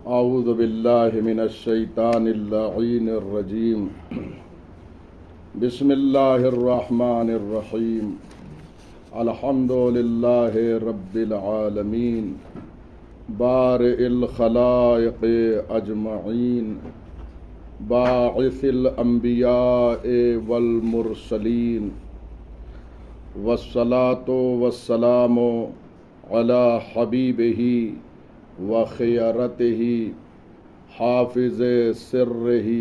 اعوذ باللہ من الشیطان اللعین الرجیم بسم اللہ الرحمن الرحیم الحمد للہ رب العالمین بارئ الخلائق اجمعین باعث الانبیاء والمرسلین والصلاة والسلام علی حبیبہ وخیرتہ حافظ سرہ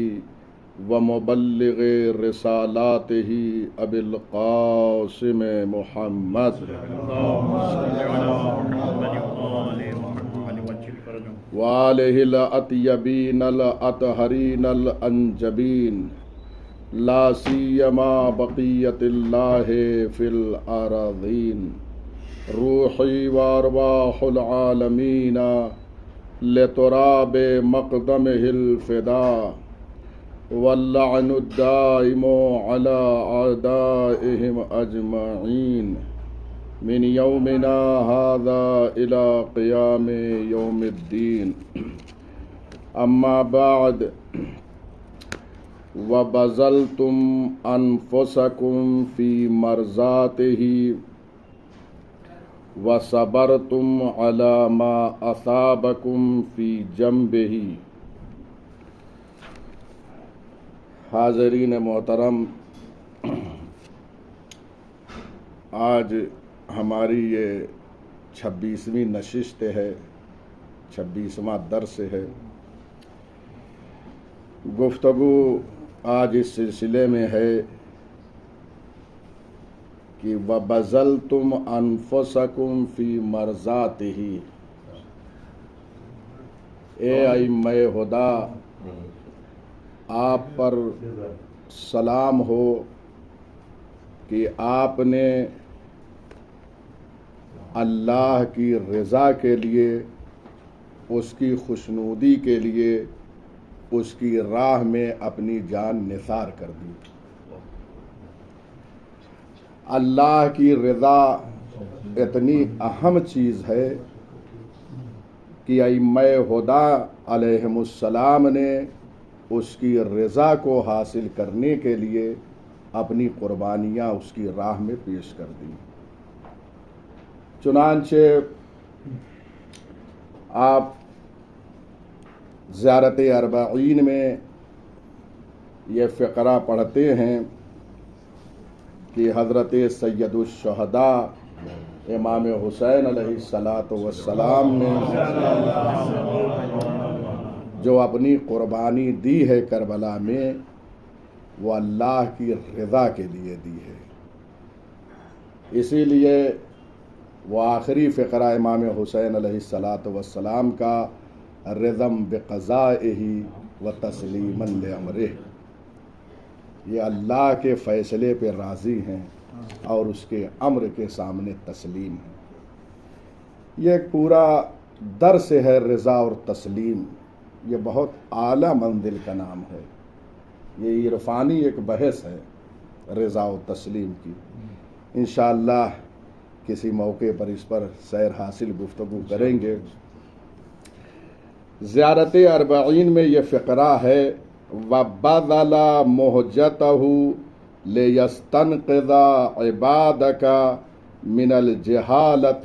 ومبلغ رسالاتہ ابی القاسم محمد وآلہ الاطیبین الاطہرین الانجبین لا سیما بقیت اللہ فی الارضین روحی وارواح العالمین لتراب مقدمہ الفدا واللعن الدائم علی اعدائہم اجمعین من یومنا ھذا الی قیام یوم الدین اما بعد وبذلتم انفسکم فی مرضاتہ وصبرتم علی ما اصابکم فی جنبہ۔ حاضرین محترم، آج ہماری یہ 26ویں نشست ہے، 26واں درس ہے۔ گفتگو آج اس سلسلے میں ہے کہ وَبَذَلْتُمْ أَنفُسَكُمْ فِي مَرْضَاتِهِ۔ اے ائمہ ہدیٰ، آپ پر سلام ہو کہ آپ نے اللہ کی رضا کے لیے، اس کی خوشنودی کے لیے، اس کی راہ میں اپنی جان نثار کر دی۔ اللہ کی رضا اتنی اہم چیز ہے کہ ائمہ ہدیٰ علیہم السلام نے اس کی رضا کو حاصل کرنے کے لیے اپنی قربانیاں اس کی راہ میں پیش کر دیں۔ چنانچہ آپ زیارت اربعین میں یہ فقرہ پڑھتے ہیں کہ حضرت سید الشہداء امام حسین علیہ السلام نے جو اپنی قربانی دی ہے کربلا میں، وہ اللہ کی رضا کے لیے دی ہے۔ اسی لیے وہ آخری فقرہ امام حسین علیہ السلام کا رضم بقضائہ و تسلیما لامرہ، یہ اللہ کے فیصلے پہ راضی ہیں اور اس کے امر کے سامنے تسلیم ہیں۔ یہ ایک پورا درس ہے رضا اور تسلیم، یہ بہت اعلیٰ منزل کا نام ہے، یہ عرفانی ایک بحث ہے رضا و تسلیم کی۔ انشاءاللہ کسی موقع پر اس پر سیر حاصل گفتگو کریں گے۔ زیارت اربعین میں یہ فقرہ ہے وَبَذَلَ مُحْجَتَهُ لِيَسْتَنْقِذَ عِبَادَكَ مِنَ الْجِهَالَةِ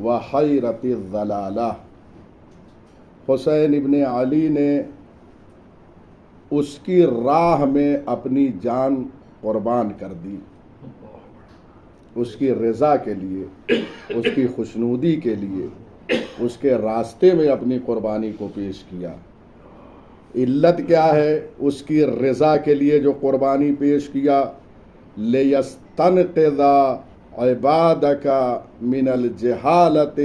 وَحَيْرَةِ الضَّلَالَةِ۔ حسین ابن علی نے اس کی راہ میں اپنی جان قربان کر دی، اس کی رضا کے لیے، اس کی خوشنودی کے لیے، اس کے راستے میں اپنی قربانی کو پیش کیا۔ علت کیا ہے؟ اس کی رضا کے لیے جو قربانی پیش کیا، لِيَسْتَنْقِذَ عِبَادَكَ مِنَ الْجِهَالَةِ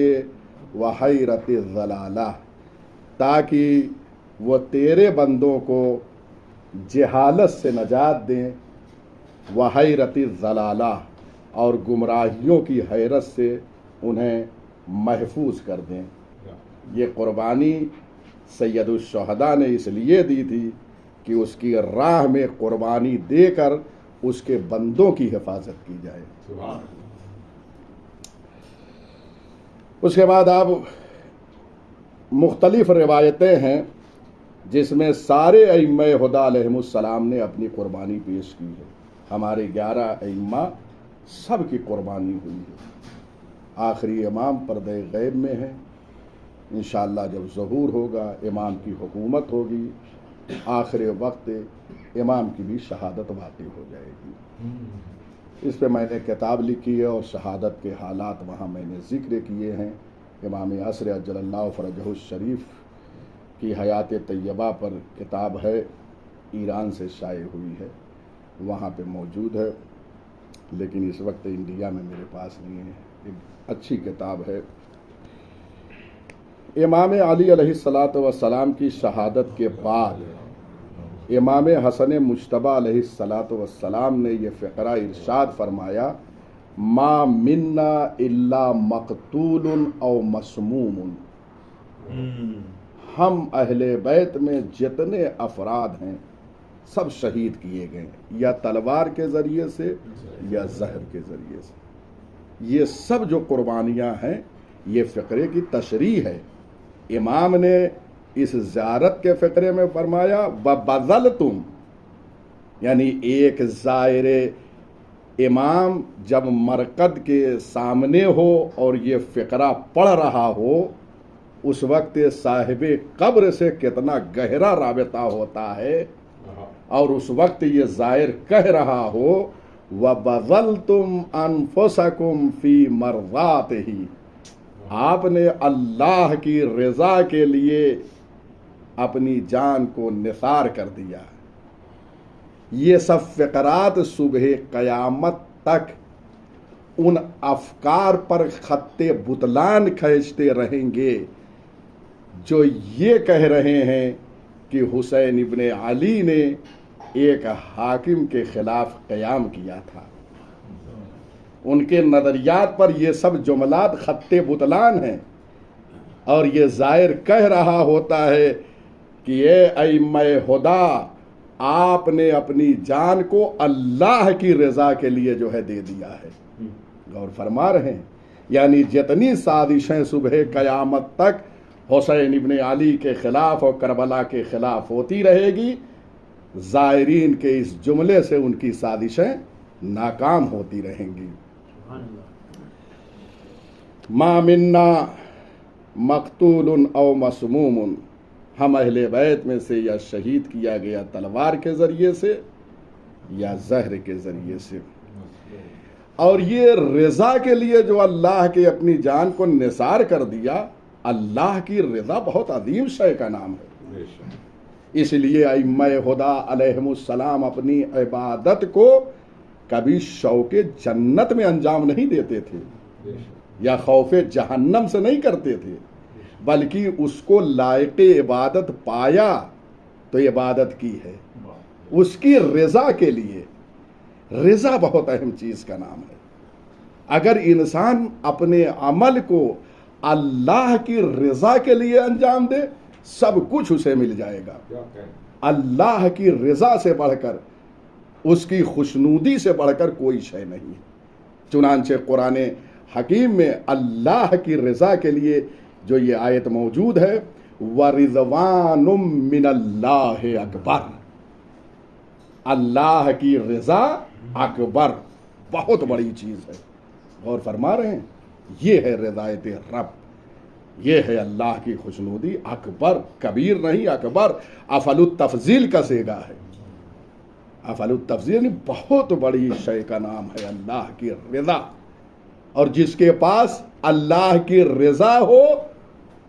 وَحَيْرَةِ الضَّلَالَةِ، تاکہ وہ تیرے بندوں کو جہالت سے نجات دیں، وحیرت الضلالہ، اور گمراہیوں کی حیرت سے انہیں محفوظ کر دیں۔ یہ قربانی سید الشہداء نے اس لیے دی تھی کہ اس کی راہ میں قربانی دے کر اس کے بندوں کی حفاظت کی جائے۔ اس کے بعد آپ مختلف روایتیں ہیں جس میں سارے ائمہ ہدیٰ علیہم السلام نے اپنی قربانی پیش کی ہے. ہمارے 11 ائمہ سب کی قربانی ہوئی ہے. آخری امام پردہ غیب میں ہے. انشاءاللہ جب ظہور ہوگا امام کی حکومت ہوگی, آخر وقت امام کی بھی شہادت واقع ہو جائے گی. اس پہ میں نے کتاب لکھی ہے اور شہادت کے حالات وہاں میں نے ذکر کیے ہیں. امام عصر عجل اللہ فرجہ الشریف کی حیات طیبہ پر کتاب ہے, ایران سے شائع ہوئی ہے, وہاں پہ موجود ہے, لیکن اس وقت انڈیا میں میرے پاس نہیں ہے. ایک اچھی کتاب ہے. امام علی علیہ السلام کی شہادت کے بعد امام حسن مجتبی علیہ السلام نے یہ فقرہ ارشاد فرمایا, ما منا الا مقتول او مسموم. ہم اہل بیت میں جتنے افراد ہیں سب شہید کیے گئے, یا تلوار کے ذریعے سے یا زہر کے ذریعے سے. یہ سب جو قربانیاں ہیں یہ فقرے کی تشریح ہے. امام نے اس زیارت کے فقرے میں فرمایا وَبَذَلْتُمْ, یعنی ایک زائر امام جب مرقد کے سامنے ہو اور یہ فقرہ پڑھ رہا ہو, اس وقت صاحب قبر سے کتنا گہرا رابطہ ہوتا ہے, اور اس وقت یہ زائر کہہ رہا ہو وَبَذَلْتُمْ أَنفُسَكُمْ فِي مَرْضَاتِهِ, آپ نے اللہ کی رضا کے لیے اپنی جان کو نثار کر دیا. یہ سب فقرات صبح قیامت تک ان افکار پر خط بطلان کھینچتے رہیں گے جو یہ کہہ رہے ہیں کہ حسین ابن علی نے ایک حاکم کے خلاف قیام کیا تھا. ان کے نظریات پر یہ سب جملات خط بطلان ہیں, اور یہ ظاہر کہہ رہا ہوتا ہے کہ اے ائمہ ہدیٰ, آپ نے اپنی جان کو اللہ کی رضا کے لیے جو ہے دے دیا ہے. غور فرما رہے ہیں, یعنی جتنی سازشیں صبح قیامت تک حسین ابن علی کے خلاف اور کربلا کے خلاف ہوتی رہے گی, زائرین کے اس جملے سے ان کی سازشیں ناکام ہوتی رہیں گی. ما منا مقتول او مسموم, ہم اہل بیت میں سے یا شہید کیا گیا تلوار کے ذریعے سے یا زہر کے ذریعے سے. اور یہ رضا کے لیے جو اللہ کے اپنی جان کو نثار کر دیا, اللہ کی رضا بہت عظیم شے کا نام ہے. اس لیے ائمہ ہدیٰ علیہم السلام اپنی عبادت کو کبھی شوق جنت میں انجام نہیں دیتے تھے یا خوف جہنم سے نہیں کرتے تھے, بلکہ اس کو لائق عبادت پایا تو عبادت کی ہے اس کی رضا کے لیے. رضا بہت اہم چیز کا نام ہے. اگر انسان اپنے عمل کو اللہ کی رضا کے لیے انجام دے, سب کچھ اسے مل جائے گا. اللہ کی رضا سے بڑھ کر, اس کی خوشنودی سے بڑھ کر کوئی شے نہیں. چنانچہ قرآن حکیم میں اللہ کی رضا کے لیے جو یہ آیت موجود ہے, وَرِضْوَانٌ مِّنَ اللَّهِ اکبر, اللہ کی رضا اکبر بہت بڑی چیز ہے. غور فرما رہے ہیں, یہ ہے رضایت رب, یہ ہے اللہ کی خوشنودی. اکبر کبیر نہیں, اکبر افعل التفضیل کا صیغہ ہے. افعل التفضیل بہت بڑی شے کا نام ہے اللہ کی رضا. اور جس کے پاس اللہ کی رضا ہو,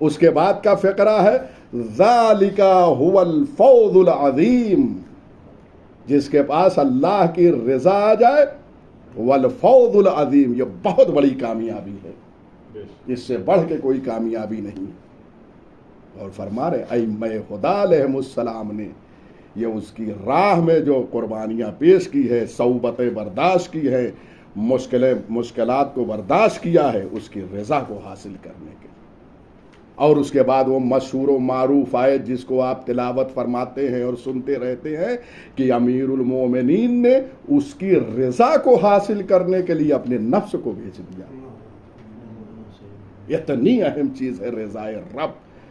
اس کے بعد کا فقرہ ہے ذالک هو الفوز العظیم. جس کے پاس اللہ کی رضا آ جائے, والفوز العظیم, یہ بہت بڑی کامیابی ہے, اس سے بڑھ کے کوئی کامیابی نہیں. اور فرما رہے ائمہ ہدیٰ علیہم السلام نے یہ اس کی راہ میں جو قربانیاں پیش کی ہے, صعوبتیں برداشت کی ہے, مشکلات کو برداشت کیا ہے, اس کی رضا کو حاصل کرنے کے. اور اس کے بعد وہ مشہور و معروف آیت جس کو آپ تلاوت فرماتے ہیں اور سنتے رہتے ہیں کہ امیر المومنین نے اس کی رضا کو حاصل کرنے کے لیے اپنے نفس کو بھیج دیا. اتنی اہم چیز ہے رضا رب.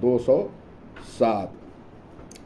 207।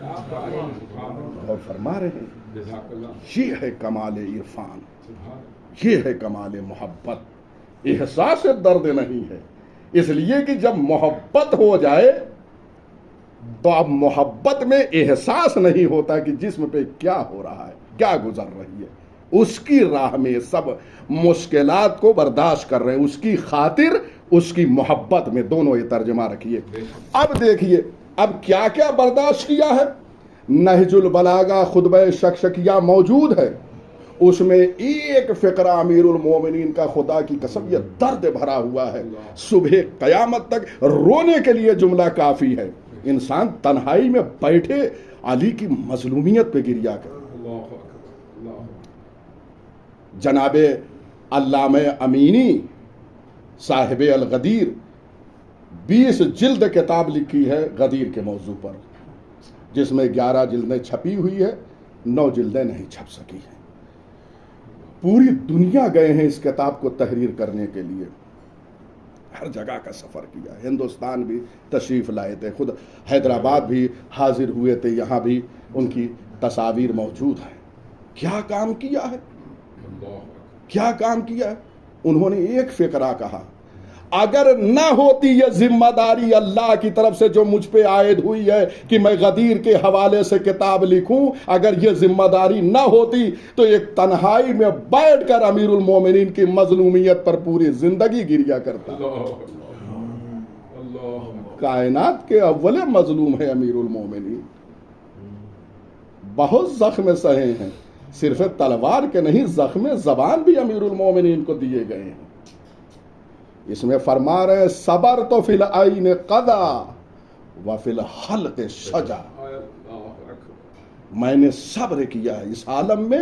اور فرما رہے ہیں یہ ہے کمال عرفان، یہ ہے کمال محبت، احساس درد نہیں ہے۔ اس لیے کہ جب محبت ہو جائے تو اب محبت میں احساس نہیں ہوتا کہ جسم پہ کیا ہو رہا ہے، کیا گزر رہی ہے۔ اس کی راہ میں سب مشکلات کو برداشت کر رہے ہیں، اس کی خاطر، اس کی محبت میں، دونوں یہ ترجمہ رکھیے۔ اب دیکھیے اب کیا کیا برداشت کیا ہے۔ نہج البلاغہ خطبہ شکشکیہ موجود ہے، اس میں ایک فقرہ امیر المومنین کا خدا کی قسم یہ درد بھرا ہوا ہے، صبح قیامت تک رونے کے لیے جملہ کافی ہے۔ انسان تنہائی میں بیٹھے علی کی مظلومیت پہ گریا کر۔ جناب علامہ امینی صاحب الغدیر 20 جلد کتاب لکھی ہے غدیر کے موضوع پر، جس میں 11 جلدیں چھپی ہوئی ہے، 9 جلدیں نہیں چھپ سکی ہیں۔ پوری دنیا گئے ہیں اس کتاب کو تحریر کرنے کے لیے، ہر جگہ کا سفر کیا، ہندوستان بھی تشریف لائے تھے، خود حیدرآباد بھی حاضر ہوئے تھے، یہاں بھی ان کی تصاویر موجود ہیں۔ کیا کام کیا ہے، کیا کام کیا ہے۔ انہوں نے ایک فقرہ کہا، اگر نہ ہوتی یہ ذمہ داری اللہ کی طرف سے جو مجھ پہ عائد ہوئی ہے کہ میں غدیر کے حوالے سے کتاب لکھوں، اگر یہ ذمہ داری نہ ہوتی تو ایک تنہائی میں بیٹھ کر امیر المومنین کی مظلومیت پر پوری زندگی گریا کرتا۔ کائنات کے اول مظلوم ہے امیر المومنین، بہت زخم سہے ہیں، صرف تلوار کے نہیں، زخم زبان بھی امیر المومنین کو دیے گئے ہیں۔ اس میں فرما رہے ہیں صبر تو فی العین قضا و فی الحلق شجا، میں نے صبر کیا اس عالم میں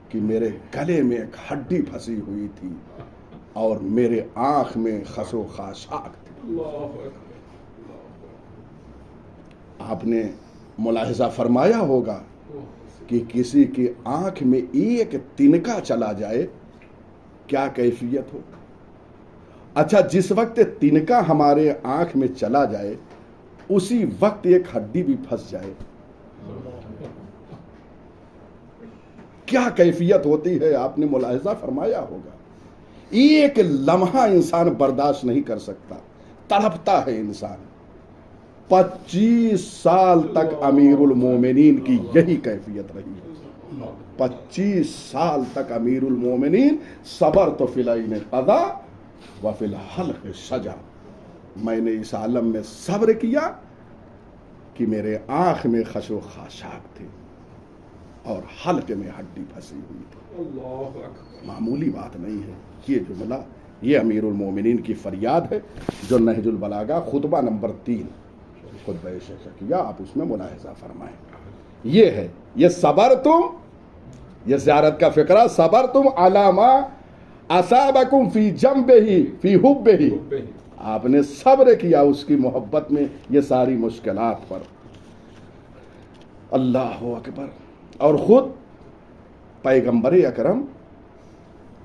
کہ میرے گلے میں ایک ہڈی پھنسی ہوئی تھی اور میرے آنکھ میں خس و خاشاک تھی۔ آپ نے ملاحظہ فرمایا ہوگا کہ کسی کی آنکھ میں ایک تنکا چلا جائے کیا کیفیت ہو۔ اچھا جس وقت تنکا ہمارے آنکھ میں چلا جائے اسی وقت ایک ہڈی بھی پھنس جائے کیا کیفیت ہوتی ہے، آپ نے ملاحظہ فرمایا ہوگا۔ ایک لمحہ انسان برداشت نہیں کر سکتا، تڑپتا ہے انسان۔ 25 سال تک امیر المومنین کی یہی کیفیت رہی ہے۔ 25 سال تک امیر المومنین صبر تو فی العین قضا و فی الحلق شجا، میں نے اس عالم میں صبر کیا کہ میرے آنکھ میں خش و خاشاک تھی اور حلق میں ہڈی پھنسی ہوئی تھی۔ معمولی بات نہیں ہے یہ جملہ، یہ امیر المومنین کی فریاد ہے جو نہج البلاغہ خطبہ نمبر 3 خطبہ شکشکیہ، آپ اس میں ملاحظہ فرمائیں۔ یہ ہے، یہ صبر تم، یہ زیارت کا فقرہ، صبر تم علامہ اصابکم فی جنبہ فی حبہ، آپ نے صبر کیا اس کی محبت میں یہ ساری مشکلات پر۔ اللہ اکبر۔ اور خود پیغمبر اکرم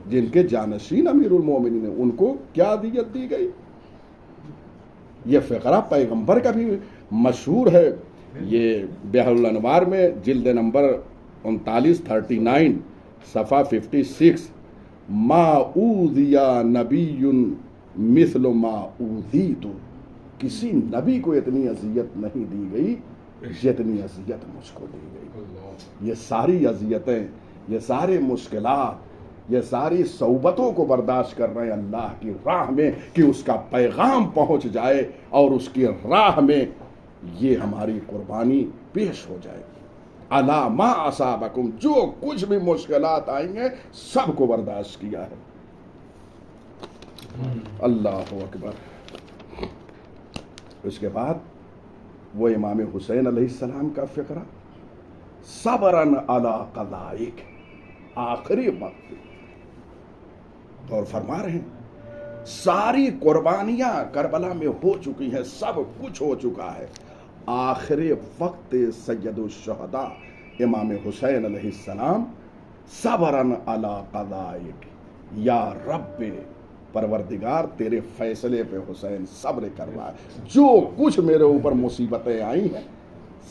جن کے جانشین امیر المومنین ہیں ان کو کیا دیت دی گئی۔ یہ فقرہ پیغمبر کا بھی مشہور ہے، یہ بحر الانوار میں جلد نمبر 39 صفحہ 56، ما اوذی نبی مثل ما اوذیت، کسی نبی کو اتنی اذیت نہیں دی گئی جتنی اذیت مجھ کو دی گئی۔ یہ ساری اذیتیں، یہ سارے مشکلات، یہ ساری صعوبتوں کو برداشت کر رہے ہیں اللہ کی راہ میں کہ اس کا پیغام پہنچ جائے اور اس کی راہ میں یہ ہماری قربانی پیش ہو جائے۔ الا ما اصابکم، جو کچھ بھی مشکلات آئیں گے سب کو برداشت کیا ہے۔ اللہ اکبر۔ اس کے بعد وہ امام حسین علیہ السلام کا فقرہ، صبرن علی قضائک، آخری وقت، اور فرما رہے ہیں ساری قربانیاں کربلا میں ہو چکی ہیں، سب کچھ ہو چکا ہے، آخری وقت سید الشہداء امام حسین علیہ السلام صبرن علی قضائک، یا رب پروردگار تیرے فیصلے پہ حسین صبر کر رہا ہے، جو کچھ میرے اوپر مصیبتیں آئی ہیں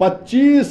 25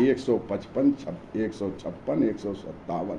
155, 156, 157,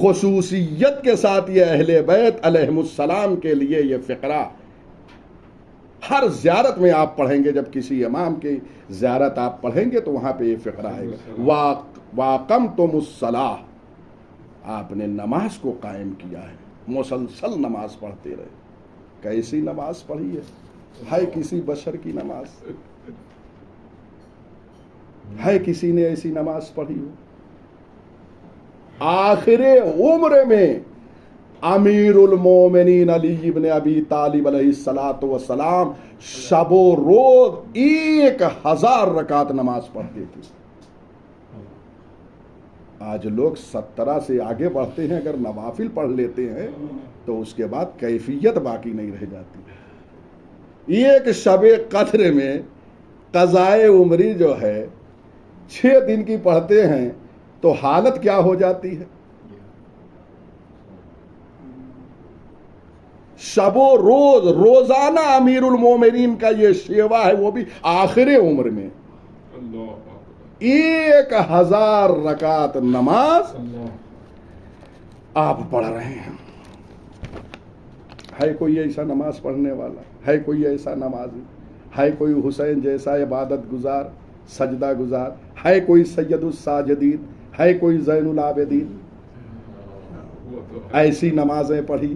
خصوصیت کے ساتھ یہ اہل بیت علیہم السلام کے لیے یہ فقرہ ہر زیارت میں آپ پڑھیں گے. جب کسی امام کی زیارت آپ پڑھیں گے تو وہاں پہ یہ فقرہ آئے گا. واقمتم الصلاۃ، آپ نے نماز کو قائم کیا ہے، مسلسل نماز پڑھتے رہے. کیسی نماز پڑھی ہے کسی بشر کی نماز؟ ہے کسی نے ایسی نماز پڑھی ہو؟ آخر عمر میں امیر المومنین علی ابن ابی طالب علیہ الصلوۃ والسلام شب و روز 1000 رکعت نماز پڑھتے تھے. آج لوگ 17 سے آگے بڑھتے ہیں، اگر نوافل پڑھ لیتے ہیں تو اس کے بعد کیفیت باقی نہیں رہ جاتی. ایک شب قدر میں قضائے عمری جو ہے 6 دن کی پڑھتے ہیں تو حالت کیا ہو جاتی ہے؟ شب و روز روزانہ امیر المومنین کا یہ شیوا ہے، وہ بھی آخر عمر میں 1000 رکعت نماز آپ پڑھ رہے ہیں. ہے کوئی ایسا نماز پڑھنے والا؟ ہے کوئی ایسا نمازی؟ ہے کوئی حسین جیسا عبادت گزار، سجدہ گزار؟ ہے کوئی سید الساجدین؟ ہے کوئی زین العابدین؟ ایسی نمازیں پڑھی،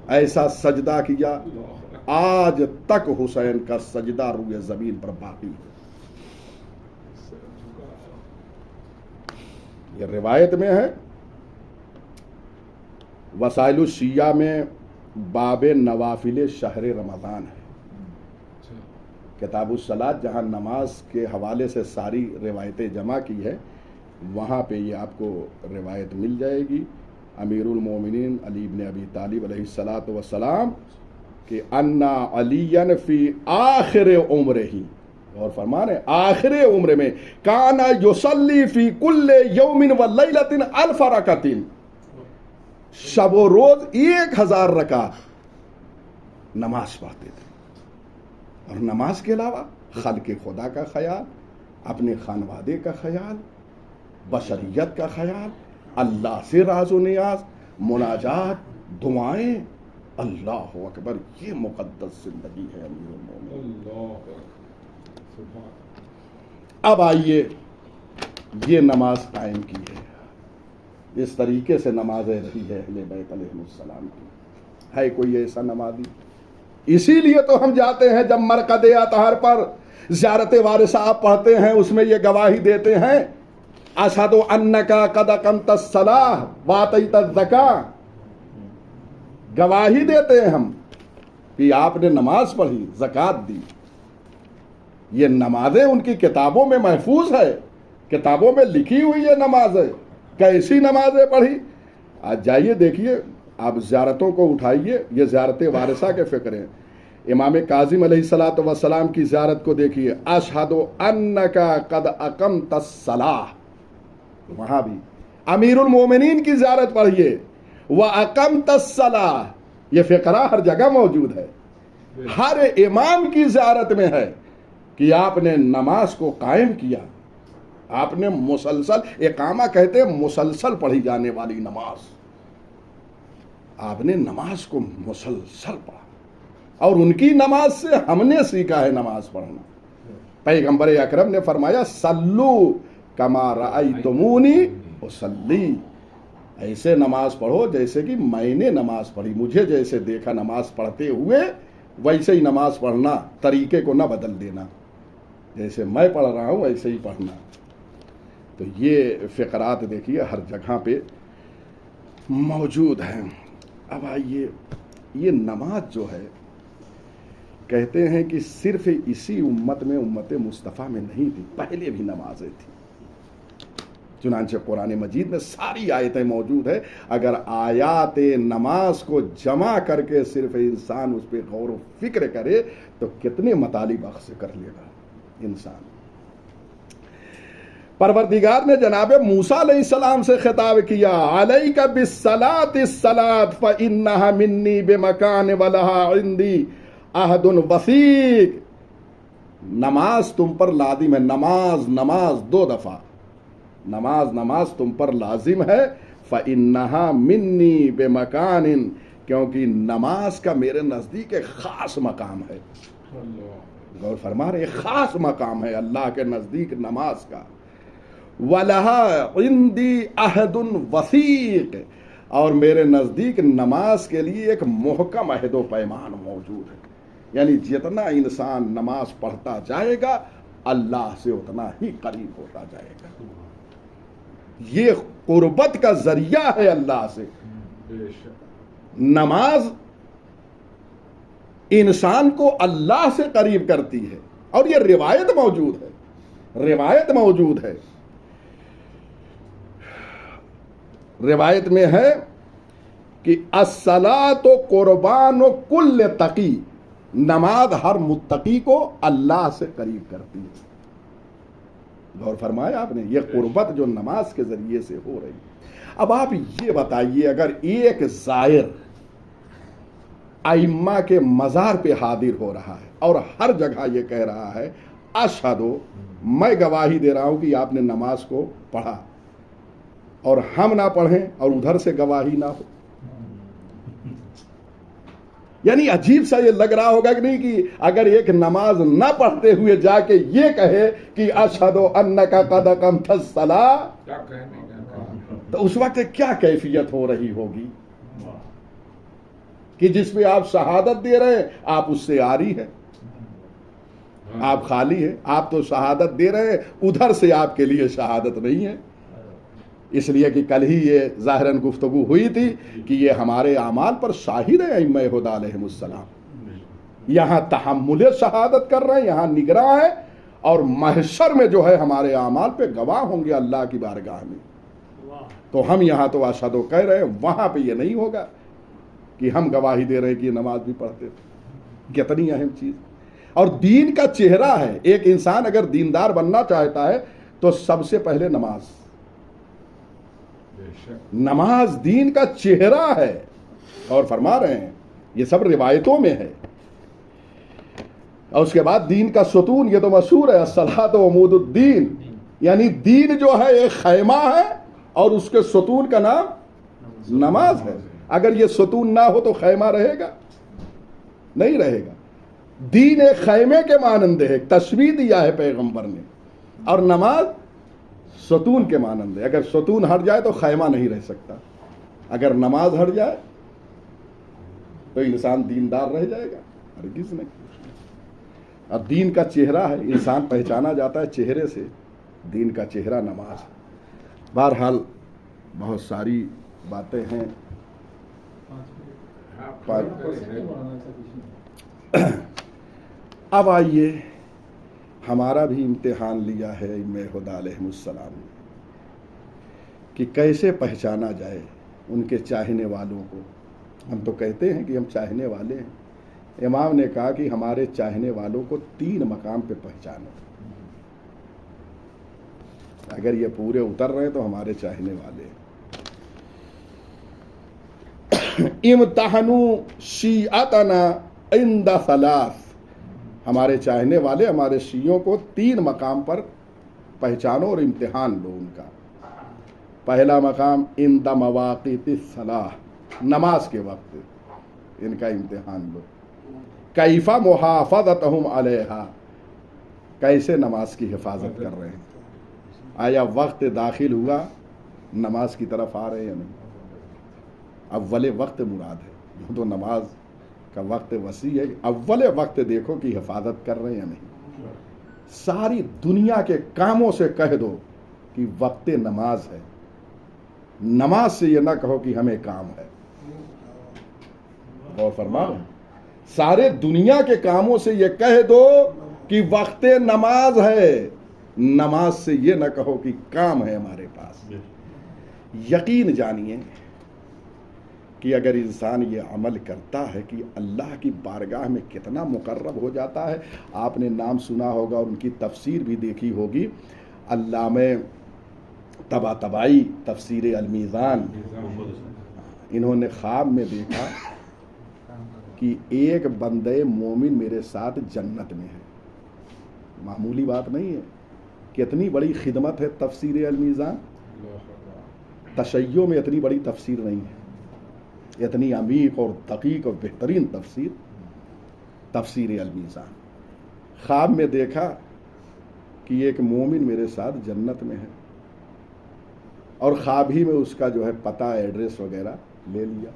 ایسا سجدہ کیا. آج تک حسین کا سجدہ روئے زمین پر باقی ہے. یہ روایت میں ہے، وسائل الشیعہ میں باب نوافل شہر رمضان ہے، کتاب الصلاۃ، جہاں نماز کے حوالے سے ساری روایتیں جمع کی ہے، وہاں پہ یہ آپ کو روایت مل جائے گی. امیر المومنین علی بن ابی طالب علیہ الصلوۃ والسلام کہ انا علی فی آخر عمرہ، اور فرمانے آخر عمر میں کانا یصلی فی کل یوم و لیلۃ 1000 رکعت، شب و روز 1000 رکعت نماز پڑھتے تھے. اور نماز کے علاوہ خلق خدا کا خیال، اپنے خانوادے کا خیال، بشریت کا خیال، اللہ سے راز و نیاز، مناجات، دعائیں. اللہ اکبر، یہ مقدس زندگی ہے امیر المومنین. اب آئیے یہ نماز قائم کی ہے، اس طریقے سے نمازیں رہی ہے اہل بیت علیہ السلام کی. ہے کوئی ایسا نمازی؟ اسی لیے تو ہم جاتے ہیں جب مرقد اطہر پر زیارت وارثہ آپ پڑھتے ہیں، اس میں یہ گواہی دیتے ہیں اشہد انک قد اقمت الصلاۃ وآتیت الزکاۃ. گواہی دیتے ہیں ہم کہ آپ نے نماز پڑھی، زکوٰۃ دی. یہ نمازیں ان کی کتابوں میں محفوظ ہے، کتابوں میں لکھی ہوئی یہ نماز ہے. کیسی نمازیں پڑھی؟ آج جائیے دیکھیے، آپ زیارتوں کو اٹھائیے، یہ زیارت وارثہ کے فکر ہیں. امام کاظم علیہ الصلوۃ والسلام کی زیارت کو دیکھیے، اشہد انک قد اقمت الصلاۃ. وہاں بھی امیر المومنین کی زیارت پڑھیے، وَأَقَمْتَ الصَّلَاةَ، یہ فقرہ ہر جگہ موجود ہے. ہر امام کی زیارت میں ہے کہ آپ نے نماز کو قائم کیا. آپ نے مسلسل، اقامہ کہتے ہیں مسلسل پڑھی جانے والی نماز. آپ نے نماز کو مسلسل پڑھا، اور ان کی نماز سے ہم نے سیکھا ہے نماز پڑھنا. پیغمبر اکرم نے فرمایا صلو کما رأیتمونی اصلی، ایسے نماز پڑھو جیسے کہ میں نے نماز پڑھی، مجھے جیسے دیکھا نماز پڑھتے ہوئے ویسے ہی نماز پڑھنا، طریقے کو نہ بدل دینا، جیسے میں پڑھ رہا ہوں ویسے ہی پڑھنا. تو یہ فقرات دیکھیے ہر جگہ پہ موجود ہیں. اب آئیے، یہ نماز جو ہے کہتے ہیں کہ صرف اسی امت میں، امت مصطفیٰ میں نہیں تھی، پہلے بھی نمازیں تھیں. چنانچہ قرآن مجید میں ساری آیتیں موجود ہیں. اگر آیات نماز کو جمع کر کے صرف انسان اس پہ غور و فکر کرے تو کتنے مطالب اخذ کر لے گا انسان. پروردگار نے جناب موسیٰ علیہ السلام سے خطاب کیا، علیک بالصلاۃ الصلاۃ فإنها منی بمکان ولها عندی عہد وثیق. نماز تم پر لازم ہے، نماز 2 دفعہ، نماز تم پر لازم ہے. فإنہا منی بمکان، کیونکہ نماز کا میرے نزدیک ایک خاص مقام ہے. غور فرما رہے، ایک خاص مقام ہے اللہ کے نزدیک نماز کا. وَلَهَا عِنْدِي عَهْدٌ وَثِيقٌ، اور میرے نزدیک نماز کے لیے ایک محکم عہد و پیمان موجود ہے. یعنی جتنا انسان نماز پڑھتا جائے گا اللہ سے اتنا ہی قریب ہوتا جائے گا. یہ قربت کا ذریعہ ہے اللہ سے. نماز انسان کو اللہ سے قریب کرتی ہے. اور یہ روایت موجود ہے، روایت موجود ہے. روایت میں ہے کہ الصلاۃ قربان کل تقی، نماز ہر متقی کو اللہ سے قریب کرتی ہے. غور فرمایا آپ نے، یہ قربت جو نماز کے ذریعے سے ہو رہی ہے. اب آپ یہ بتائیے، اگر ایک زائر ائمہ کے مزار پہ حاضر ہو رہا ہے اور ہر جگہ یہ کہہ رہا ہے اشہدو، میں گواہی دے رہا ہوں کہ آپ نے نماز کو پڑھا، اور ہم نہ پڑھیں اور ادھر سے گواہی نہ ہو، یعنی عجیب سا یہ لگ رہا ہوگا کہ نہیں کہ اگر ایک نماز نہ پڑھتے ہوئے جا کے یہ کہے کہ اشہد انک قد اقمت الصلاۃ، تو اس وقت کیا کیفیت ہو رہی ہوگی کہ جس پہ آپ شہادت دے رہے ہیں آپ اس سے عاری ہیں، آپ خالی ہیں. آپ تو شہادت دے رہے ہیں، ادھر سے آپ کے لیے شہادت نہیں ہے. اس لیے کہ کل ہی یہ ظاہراً گفتگو ہوئی تھی کہ یہ ہمارے اعمال پر شاہد ہیں ائمہ ہدی علیہم السلام. یہاں تحمل شہادت کر رہے ہیں، یہاں نگراں ہیں، اور محشر میں جو ہے ہمارے اعمال پہ گواہ ہوں گے اللہ کی بارگاہ میں. تو ہم یہاں تو اشہدو کہہ رہے ہیں، وہاں پہ یہ نہیں ہوگا کہ ہم گواہی دے رہے ہیں کہ یہ نماز بھی پڑھتے تھے. کتنی اہم چیز. اور دین کا چہرہ ہے. ایک انسان اگر دیندار بننا چاہتا ہے تو سب سے پہلے نماز دین کا چہرہ ہے. اور فرما رہے ہیں یہ سب روایتوں میں ہے. اور اس کے بعد دین کا ستون، یہ تو مشہور ہے، الصلاۃ عمود الدین، یعنی دین جو ہے ایک خیمہ ہے اور اس کے ستون کا نام نماز ہے. اگر یہ ستون نہ ہو تو خیمہ رہے گا؟ نہیں رہے گا. دین ایک خیمے کے مانند ہے، تشبیہ دیا ہے پیغمبر نے، اور نماز ستون کے مانند ہے. اگر ستون ہٹ جائے تو خیمہ نہیں رہ سکتا. اگر نماز ہٹ جائے تو انسان دیندار رہ جائے گا؟ ہرگز نہیں. اب دین کا چہرہ ہے، انسان پہچانا جاتا ہے چہرے سے. دین کا چہرہ نماز. بہرحال بہت ساری باتیں ہیں. اب آئیے، ہمارا بھی امتحان لیا ہے ائمہ ہدی علیہم السلام نے کہ کیسے پہچانا جائے ان کے چاہنے والوں کو. ہم تو کہتے ہیں کہ ہم چاہنے والے ہیں. امام نے کہا کہ ہمارے چاہنے والوں کو 3 مقام پہ پہچانو. اگر یہ پورے اتر رہے تو ہمارے چاہنے والے ہیں. امتحنوا شیعتنا عند 3، ہمارے چاہنے والے ہمارے شیعوں کو 3 مقام پر پہچانو اور امتحان لو ان کا. پہلا مقام عند مواقیت الصلاۃ، نماز کے وقت ان کا امتحان لو. کیف محافظتہم علیہا، کیسے نماز کی حفاظت کر رہے ہیں. آیا وقت داخل ہوا نماز کی طرف آ رہے ہیں یا نہیں. اول وقت مراد ہے، تو نماز کا وقت وسیع ہے. اول وقت دیکھو کہ حفاظت کر رہے ہیں یا نہیں. ساری دنیا کے کاموں سے کہہ دو کہ وقت نماز ہے. نماز سے یہ نہ کہو کہ ہمیں کام ہے. غور فرما رہے ہیں. سارے دنیا کے کاموں سے یہ کہہ دو کہ وقت نماز ہے. نماز سے یہ نہ کہو کہ کام ہے ہمارے پاس. یقین جانیے کہ اگر انسان یہ عمل کرتا ہے کہ اللہ کی بارگاہ میں کتنا مقرب ہو جاتا ہے. آپ نے نام سنا ہوگا اور ان کی تفسیر بھی دیکھی ہوگی. علامہ طباطبائی تفسیر المیزان، انہوں نے خواب میں دیکھا کہ ایک بندے مومن میرے ساتھ جنت میں ہے. معمولی بات نہیں ہے. کتنی بڑی خدمت ہے تفسیر المیزان. تشیع میں اتنی بڑی تفسیر نہیں ہے، اتنی عمیق اور دقیق اور بہترین تفسیر تفسیر المیزان۔ خواب میں دیکھا کہ ایک مومن میرے ساتھ جنت میں ہے، اور خواب ہی میں اس کا جو ہے پتہ ایڈریس وغیرہ لے لیا،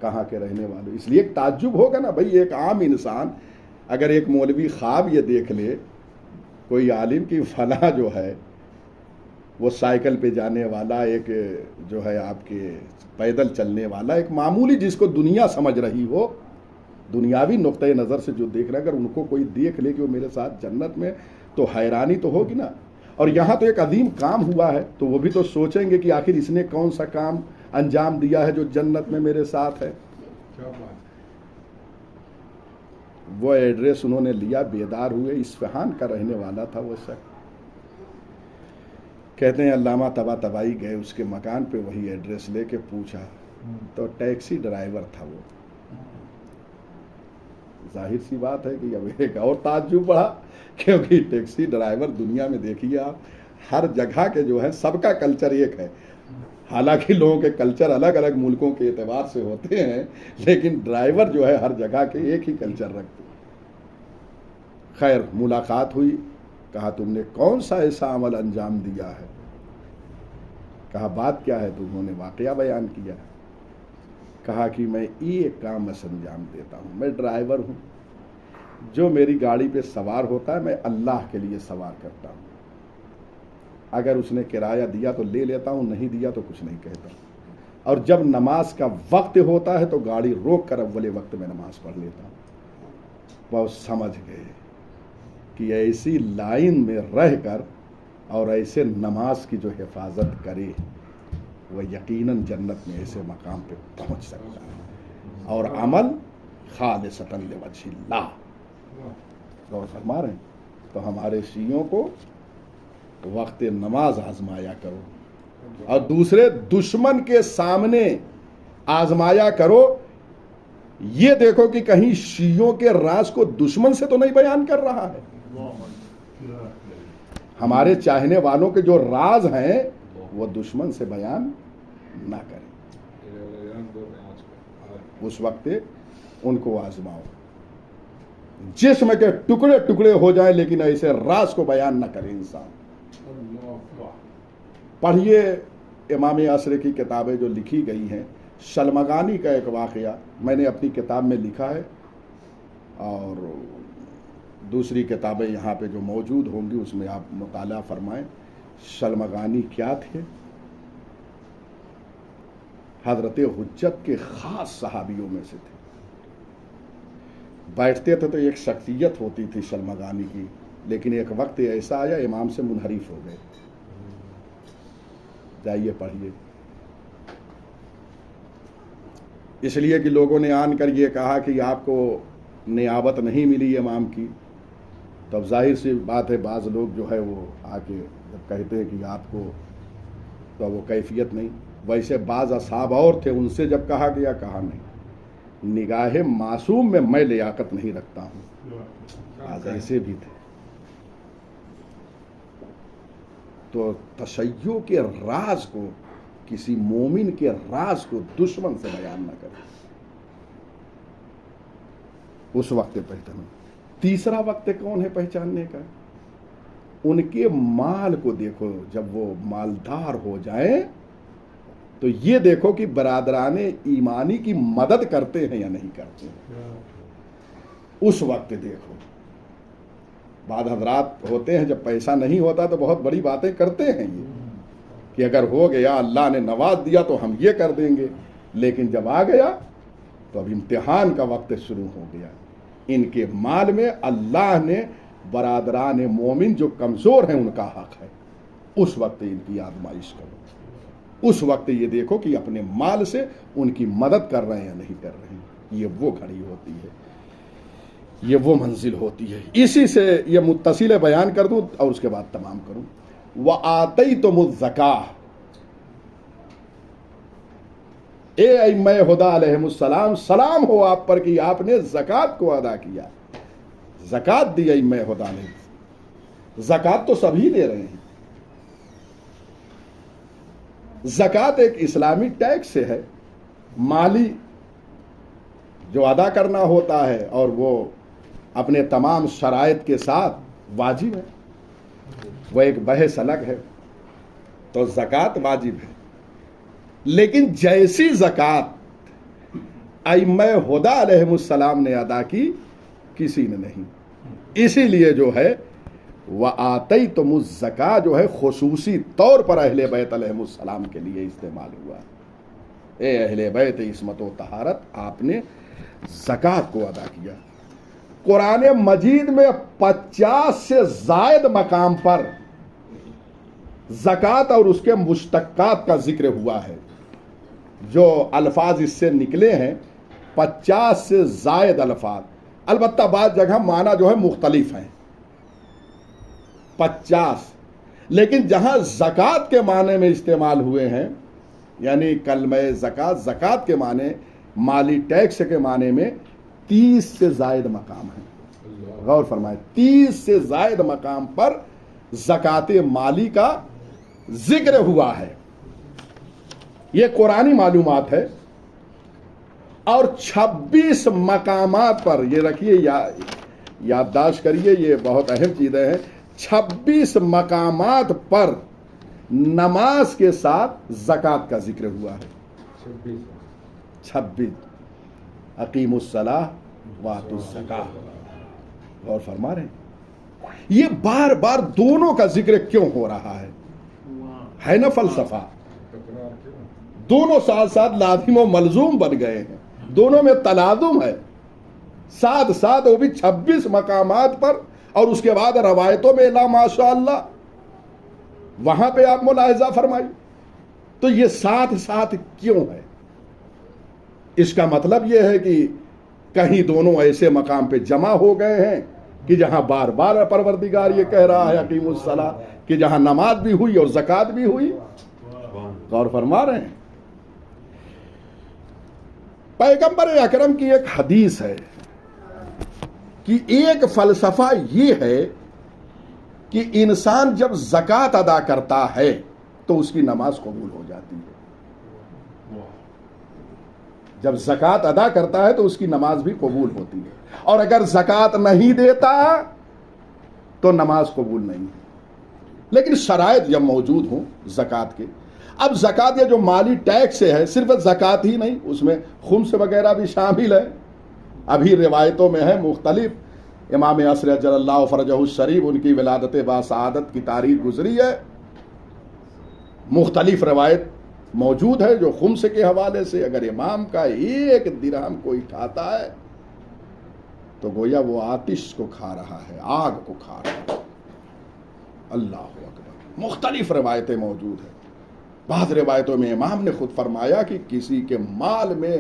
کہاں کے رہنے والے۔ اس لیے ایک تعجب ہوگا نا بھائی، ایک عام انسان اگر ایک مولوی خواب یہ دیکھ لے کوئی عالم کی فلاں جو ہے وہ سائیکل پہ جانے والا، ایک جو ہے آپ کے پیدل چلنے والا، ایک معمولی جس کو دنیا سمجھ رہی ہو، دنیاوی نقطۂ نظر سے جو دیکھ رہا ہے، اگر ان کو کوئی دیکھ لے کہ وہ میرے ساتھ جنت میں، تو حیرانی تو ہوگی نا۔ اور یہاں تو ایک عظیم کام ہوا ہے، تو وہ بھی تو سوچیں گے کہ آخر اس نے کون سا کام انجام دیا ہے جو جنت میں میرے ساتھ ہے۔ وہ ایڈریس انہوں نے لیا، بیدار ہوئے، اصفہان کا رہنے والا تھا وہ شخص۔ کہتے ہیں علامہ طباطبائی گئے اس کے مکان پہ، وہی ایڈریس لے کے پوچھا تو ٹیکسی ڈرائیور تھا وہ۔ ظاہر سی بات ہے کہ اب ایک اور تعجب بڑھا، کیونکہ ٹیکسی ڈرائیور دنیا میں دیکھیے آپ، ہر جگہ کے جو ہے سب کا کلچر ایک ہے، حالانکہ لوگوں کے کلچر الگ الگ ملکوں کے اعتبار سے ہوتے ہیں، لیکن ڈرائیور جو ہے ہر جگہ کے ایک ہی کلچر رکھتے ہیں۔ خیر ملاقات ہوئی، کہا تم نے کون سا ایسا عمل انجام دیا ہے؟ کہا بات کیا ہے؟ تو انہوں نے واقعہ بیان کیا۔ کہا کہ میں ایک کام بس انجام دیتا ہوں، میں ڈرائیور ہوں، جو میری گاڑی پہ سوار ہوتا ہے میں اللہ کے لیے سوار کرتا ہوں، اگر اس نے کرایہ دیا تو لے لیتا ہوں، نہیں دیا تو کچھ نہیں کہتا، اور جب نماز کا وقت ہوتا ہے تو گاڑی روک کر اول وقت میں نماز پڑھ لیتا ہوں۔ وہ سمجھ گئے کہ ایسی لائن میں رہ کر اور ایسے نماز کی جو حفاظت کرے وہ یقیناً جنت میں ایسے مقام پہ پہنچ سکتا ہے، اور عمل خالصۃ لوجہ اللہ۔ غور فرما رہے ہیں؟ تو ہمارے شیعوں کو وقت نماز آزمایا کرو، اور دوسرے دشمن کے سامنے آزمایا کرو، یہ دیکھو کہ کہیں شیعوں کے راز کو دشمن سے تو نہیں بیان کر رہا ہے۔ ہمارے چاہنے والوں کے جو راز ہیں وہ دشمن سے بیان نہ کریں، اس وقت ان کو آزماؤ، جسم کے ٹکڑے ٹکڑے ہو جائیں لیکن ایسے راز کو بیان نہ کرے انسان۔ پڑھیے امام عصر کی کتابیں جو لکھی گئی ہیں، شلمغانی کا ایک واقعہ میں نے اپنی کتاب میں لکھا ہے، اور دوسری کتابیں یہاں پہ جو موجود ہوں گی اس میں آپ مطالعہ فرمائیں۔ شلمغانی کیا تھے؟ حضرت حجت کے خاص صحابیوں میں سے تھے۔ بیٹھتے تھے تو ایک شخصیت ہوتی تھی شلمغانی کی، لیکن ایک وقت ایسا آیا امام سے منحرف ہو گئے۔ جائیے پڑھیے۔ اس لیے کہ لوگوں نے آن کر یہ کہا کہ آپ کو نیابت نہیں ملی امام کی، تب ظاہر سی بات ہے بعض لوگ جو ہے وہ آ کے جب کہتے ہیں کہ آپ کو، تو وہ کیفیت نہیں۔ ویسے بعض اصحاب اور تھے، ان سے جب کہا گیا کہا نہیں، نگاہ معصوم میں لیاقت نہیں رکھتا ہوں، بعض ایسے بھی تھے۔ تو تشیع کے راز کو، کسی مومن کے راز کو دشمن سے بیان نہ کرے، اس وقت پہچانو۔ تیسرا وقت کون ہے پہچاننے کا؟ ان کے مال کو دیکھو، جب وہ مالدار ہو جائیں تو یہ دیکھو کہ برادران ایمانی کی مدد کرتے ہیں یا نہیں کرتے ہیں، اس وقت دیکھو۔ بعض حضرات ہوتے ہیں جب پیسہ نہیں ہوتا تو بہت بڑی باتیں کرتے ہیں، یہ کہ اگر ہو گیا اللہ نے نواز دیا تو ہم یہ کر دیں گے، لیکن جب آ گیا تو اب امتحان کا وقت شروع ہو گیا۔ ان کے مال میں اللہ نے برادران مومن جو کمزور ہیں ان کا حق ہے، اس وقت ان کی آزمائش کرو، اس وقت یہ دیکھو کہ اپنے مال سے ان کی مدد کر رہے ہیں یا نہیں کر رہے ہیں۔ یہ وہ گھڑی ہوتی ہے، یہ وہ منزل ہوتی ہے۔ اسی سے یہ متصل بیان کر دوں اور اس کے بعد تمام کروں۔ وَآتَيْتُمُ الزَّكَاةَ، اے ائمہ ہدیٰ علیہم السلام، سلام ہو آپ پر کہ آپ نے زکوٰۃ کو ادا کیا، زکوٰۃ دی ائمہ ہدیٰ علیہ۔ زکوٰۃ تو سبھی دے رہے ہیں، زکوٰۃ ایک اسلامی ٹیکس ہے، مالی جو ادا کرنا ہوتا ہے، اور وہ اپنے تمام شرائط کے ساتھ واجب ہے، وہ ایک بحث الگ ہے۔ تو زکوٰۃ واجب ہے، لیکن جیسی زکوٰۃ ائمہ ہدیٰ علیہم السلام نے ادا کی کسی نے نہیں۔ اسی لیے جو ہے وَآتَيْتُمُ الزَّكَاةَ جو ہے خصوصی طور پر اہل بیت علیہم السلام کے لیے استعمال ہوا ہے۔ اے اہل بیت عصمت و طہارت، آپ نے زکوٰۃ کو ادا کیا۔ قرآن مجید میں 50 سے زائد مقام پر زکوٰۃ اور اس کے مشتقات کا ذکر ہوا ہے۔ جو الفاظ اس سے نکلے ہیں 50 سے زائد الفاظ، البتہ بعض جگہ معنی جو ہے مختلف ہیں، 50، لیکن جہاں زکوٰۃ کے معنی میں استعمال ہوئے ہیں، یعنی کلمہ زکوٰۃ، زکوٰۃ کے معنی مالی ٹیکس کے معنی میں 30 سے زائد مقام ہیں۔ غور فرمائیں، 30 سے زائد مقام پر زکوٰۃ مالی کا ذکر ہوا ہے۔ یہ قرآنی معلومات ہے۔ اور 26 مقامات پر، یہ رکھیے، یادداشت کریے، یہ بہت اہم چیزیں ہیں، 26 مقامات پر نماز کے ساتھ زکوٰۃ کا ذکر ہوا ہے۔ 26 اقیم الصلاۃ وآتوا الزکاۃ۔ غور فرما رہے ہیں، یہ بار بار دونوں کا ذکر کیوں ہو رہا ہے نا فلسفہ؟ دونوں ساتھ ساتھ لازم و ملزوم بن گئے ہیں، دونوں میں تلازم ہے، ساتھ ساتھ، وہ بھی 26 مقامات پر، اور اس کے بعد روایتوں میں لا ماشاء اللہ، وہاں پہ آپ ملاحظہ فرمائی۔ تو یہ ساتھ ساتھ کیوں ہے؟ اس کا مطلب یہ ہے کہ کہیں دونوں ایسے مقام پہ جمع ہو گئے ہیں کہ جہاں بار بار پروردگار یہ کہہ رہا ہے اقیم الصلاۃ، کہ جہاں نماز بھی ہوئی اور زکوٰۃ بھی ہوئی۔ غور فرما رہے ہیں؟ پیغمبر اکرم کی ایک حدیث ہے کہ ایک فلسفہ یہ ہے کہ انسان جب زکوٰۃ ادا کرتا ہے تو اس کی نماز قبول ہو جاتی ہے۔ جب زکوٰۃ ادا کرتا ہے تو اس کی نماز بھی قبول ہوتی ہے، اور اگر زکوٰۃ نہیں دیتا تو نماز قبول نہیں ہے۔ لیکن شرائط جب موجود ہوں زکوٰۃ کے، اب زکوٰۃ یہ جو مالی ٹیکس ہے، صرف زکوٰۃ ہی نہیں، اس میں خمس وغیرہ بھی شامل ہے۔ ابھی روایتوں میں ہے مختلف، امام عصر اجل اللہ فرجہ الشریف، ان کی ولادت باسعادت کی تاریخ گزری ہے، مختلف روایت موجود ہے جو خمس کے حوالے سے اگر امام کا 1 درہم کوئی کھاتا ہے تو گویا وہ آتش کو کھا رہا ہے، آگ کو کھا رہا ہے۔ اللہ اکبر، مختلف روایتیں موجود ہیں۔ بعض روایتوں میں امام نے خود فرمایا کہ کسی کے مال میں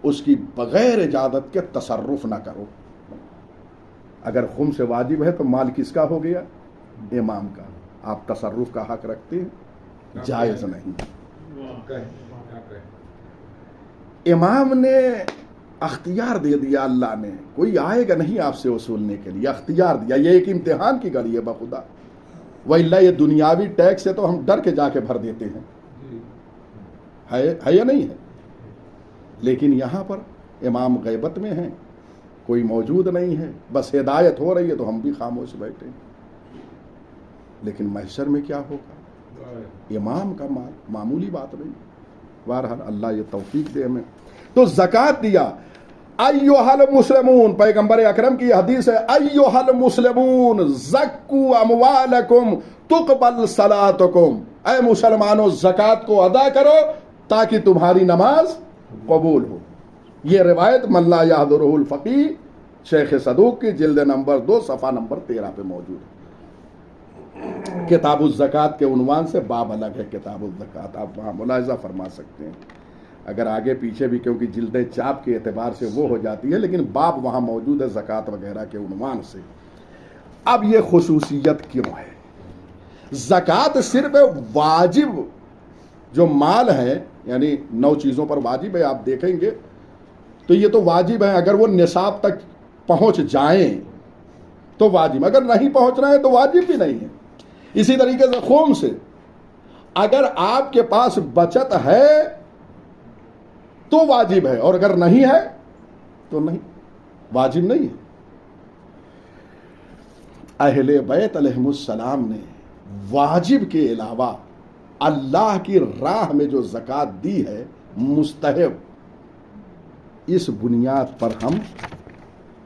اس کی بغیر اجازت کے تصرف نہ کرو۔ اگر خمس واجب ہے تو مال کس کا ہو گیا؟ امام کا۔ آپ تصرف کا حق رکھتے ہیں؟ جائز نہیں۔ امام نے اختیار دے دیا، اللہ نے، کوئی آئے گا نہیں آپ سے وصولنے کے لیے، اختیار دیا۔ یہ ایک امتحان کی گھڑی ہے بخدا، وَإِلَّا یہ دنیاوی ٹیکس ہے تو ہم ڈر کے جا کے بھر دیتے ہیں، ہے یا نہیں ہے؟ لیکن یہاں پر امام غیبت میں ہیں، کوئی موجود نہیں ہے، بس ہدایت ہو رہی ہے تو ہم بھی خاموش بیٹھے ہیں۔ لیکن محشر میں کیا ہوگا؟ امام کا مال معمولی بات نہیں۔ بہرحال اللہ یہ توفیق دے ہمیں۔ تو زکوٰۃ دیا۔ ایھا المسلمون، پیغمبر اکرم کی حدیث ہے، ایھا المسلمون زکوا اموالکم تقبل صلاتکم، اے مسلمانوں زکوٰۃ کو ادا کرو تاکہ تمہاری نماز قبول ہو۔ یہ روایت من لا یحضرہ الفقیہ، شیخ صدوق کی جلد نمبر 2 صفحہ نمبر 13 پہ موجود ہے۔ کتاب الزکوٰۃ کے عنوان سے باب الگ ہے، کتاب الزکوٰۃ، آپ وہاں ملاحظہ فرما سکتے ہیں۔ اگر آگے پیچھے بھی، کیونکہ جلدیں چاپ کے اعتبار سے وہ ہو جاتی ہے، لیکن باب وہاں موجود ہے زکوٰۃ وغیرہ کے عنوان سے۔ اب یہ خصوصیت کیوں ہے؟ زکوٰۃ صرف واجب جو مال ہے، یعنی 9 چیزوں پر واجب ہے، آپ دیکھیں گے تو یہ تو واجب ہے، اگر وہ نصاب تک پہنچ جائیں تو واجب، اگر نہیں پہنچ رہے ہیں تو واجب بھی نہیں ہے۔ اسی طریقے سے خمس اگر آپ کے پاس بچت ہے تو واجب ہے، اور اگر نہیں ہے تو نہیں، واجب نہیں ہے۔ اہل بیت علیہم السلام نے واجب کے علاوہ اللہ کی راہ میں جو زکوٰۃ دی ہے مستحب، اس بنیاد پر ہم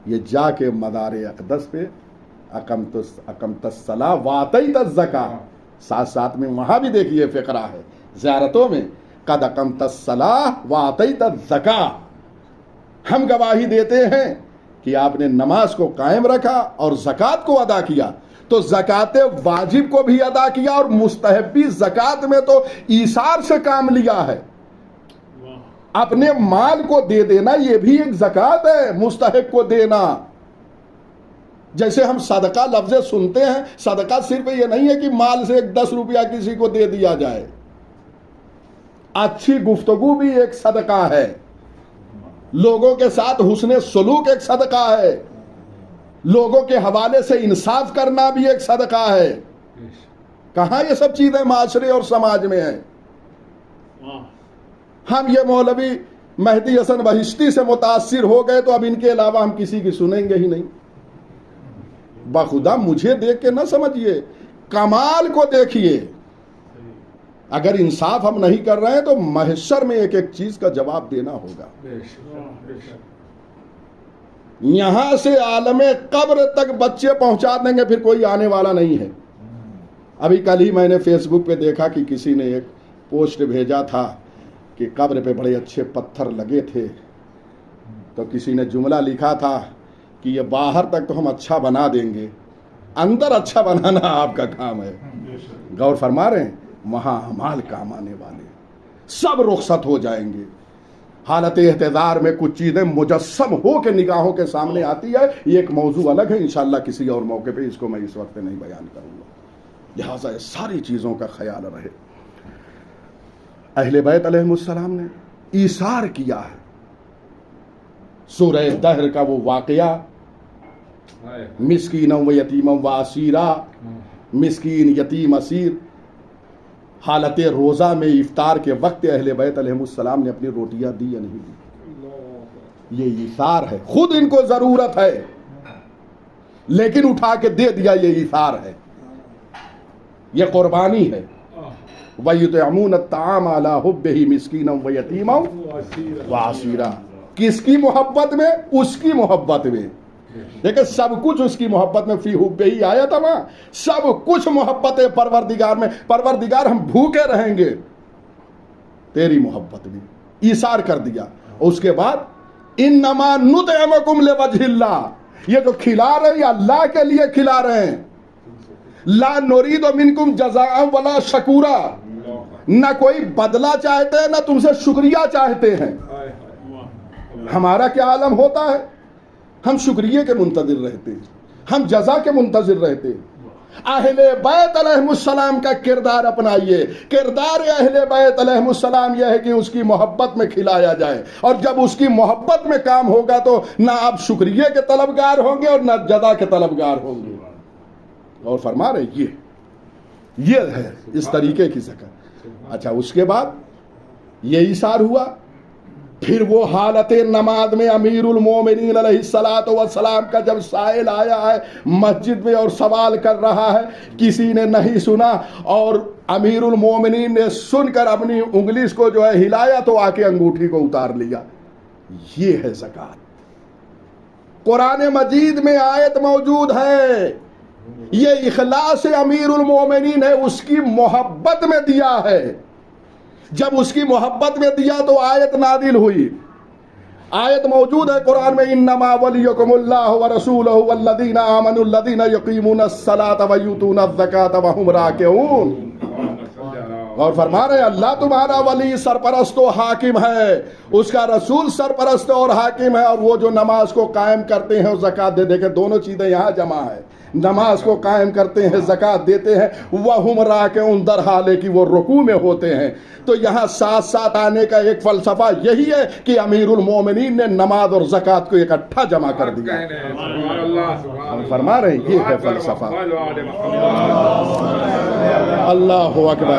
یہ جا کے مدار اقدس پہ اقمت الصلاۃ وآتیت الزکاۃ، ساتھ ساتھ میں وہاں بھی دیکھیے فقرہ ہے زیارتوں میں، قد اقمت الصلاۃ وآتیت الزکاۃ، ہم گواہی دیتے ہیں کہ آپ نے نماز کو قائم رکھا اور زکوٰۃ کو ادا کیا، تو زکوٰۃ واجب کو بھی ادا کیا اور مستحب بھی۔ زکوٰۃ میں تو ایثار سے کام لیا ہے، اپنے مال کو دے دینا یہ بھی ایک زکوٰۃ ہے، مستحق کو دینا۔ جیسے ہم صدقہ لفظ سنتے ہیں، صدقہ صرف یہ نہیں ہے کہ مال سے 10 روپیہ کسی کو دے دیا جائے، اچھی گفتگو بھی ایک صدقہ ہے، لوگوں کے ساتھ حسن سلوک ایک صدقہ ہے، لوگوں کے حوالے سے انصاف کرنا بھی ایک صدقہ ہے۔ کہاں یہ سب چیزیں معاشرے اور سماج میں ہیں؟ ہم یہ مولوی مہدی حسن بہشتی سے متاثر ہو گئے تو اب ان کے علاوہ ہم کسی کی سنیں گے ہی نہیں۔ بخدا مجھے دیکھ کے نہ سمجھیے، کمال کو دیکھیے۔ اگر انصاف ہم نہیں کر رہے ہیں تو محشر میں ایک ایک چیز کا جواب دینا ہوگا۔ یہاں سے عالم قبر تک بچے پہنچا دیں گے، پھر کوئی آنے والا نہیں ہے۔ ابھی کل ہی میں نے فیس بک پہ دیکھا کہ کسی نے ایک پوسٹ بھیجا تھا کہ قبر پہ بڑے اچھے پتھر لگے تھے، تو کسی نے جملہ لکھا تھا کہ یہ باہر تک تو ہم اچھا بنا دیں گے، اندر اچھا بنانا آپ کا کام ہے۔ غور فرما رہے ہیں؟ وہاں اعمال کام آنے والے سب رخصت ہو جائیں گے۔ حالت احتضار میں کچھ چیزیں مجسم ہو کے نگاہوں کے سامنے آتی ہے، یہ ایک موضوع الگ ہے، انشاءاللہ کسی اور موقع پہ اس کو میں اس وقت نہیں بیان کروں گا، لہٰذا ساری چیزوں کا خیال رہے۔ اہل بیت علیہم السلام نے ایثار کیا ہے۔ سورہ دہر کا وہ واقعہ، مسکینا و یتیما و اسیرا، مسکین یتیم اسیر، حالت روزہ میں افطار کے وقت اہل بیت علیہم السلام نے اپنی روٹیاں دی یا نہیں دی؟ یہ ایثار ہے، خود ان کو ضرورت ہے لیکن اٹھا کے دے دیا، یہ ایثار ہے، یہ قربانی ہے۔ وَيُطْعِمُونَ الطَّعَامَ عَلَىٰ حُبِّهِ مِسْكِينًا وَيَتِيمًا وَأَسِيرًا، کس کی محبت میں؟ اس کی محبت میں۔ دیکھیں سب کچھ اس کی محبت میں، فی حب ہی آیا تھا وہاں، سب کچھ محبت پروردگار میں۔ پروردگار ہم بھوکے رہیں گے تیری محبت میں، ایثار کر دیا۔ اس کے بعد انما نطعمکم لوجہ اللہ، یہ جو کھلا رہے ہیں یہ اللہ کے لیے کھلا رہے ہیں۔ لا نرید منکم جزاء ولا شکورا، نہ کوئی بدلہ چاہتے ہیں نہ تم سے شکریہ چاہتے ہیں۔ ہمارا کیا عالم ہوتا ہے؟ ہم شکریہ کے منتظر رہتے ہیں، ہم جزا کے منتظر رہتے ہیں۔ اہل بیت علیہم السلام کا کردار اپنائیے۔ کردار اہل بیت علیہم السلام یہ ہے کہ اس کی محبت میں کھلایا جائے، اور جب اس کی محبت میں کام ہوگا تو نہ آپ شکریہ کے طلبگار ہوں گے اور نہ جزا کے طلبگار ہوں گے۔ اور فرما رہے یہ ہے اس طریقے کی زکات۔ اچھا، اس کے بعد یہ ایثار ہوا، پھر وہ حالت نماز میں امیر المومنین علیہ الصلوۃ والسلام کا جب سائل آیا ہے مسجد میں اور سوال کر رہا ہے، کسی نے نہیں سنا، اور امیر المومنین نے سن کر اپنی انگلی کو جو ہے ہلایا تو آ کے انگوٹھی کو اتار لیا۔ یہ ہے زکات۔ قرآن مجید میں آیت موجود ہے، یہ اخلاص امیر المومنین ہے، اس کی محبت میں دیا ہے۔ جب اس کی محبت میں دیا تو آیت نازل ہوئی۔ آیت موجود ہے قرآن میں، انما ولیکم اللہ ورسولہ والذین آمنوا الذین یقیمون الصلاۃ ویؤتون الزکاۃ وہم راکعون۔ اور فرما رہے ہیں اللہ تمہارا ولی سرپرست و حاکم ہے، اس کا رسول سرپرست اور حاکم ہے، اور وہ جو نماز کو قائم کرتے ہیں اور زکوٰۃ دے کہ دونوں چیزیں یہاں جمع ہے۔ نماز کو قائم کرتے ہیں، زکوٰۃ دیتے ہیں، وَهُمْ رَاكِعُونَ، در حال ہے کہ وہ رکوع میں ہوتے ہیں۔ تو یہاں ساتھ ساتھ آنے کا ایک فلسفہ یہی ہے کہ امیر المومنین نے نماز اور زکوٰۃ کو اکٹھا جمع کر دیا۔ ہم فرما رہے ہیں یہ ہے فلسفہ۔ اللہ اکبر۔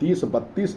30-32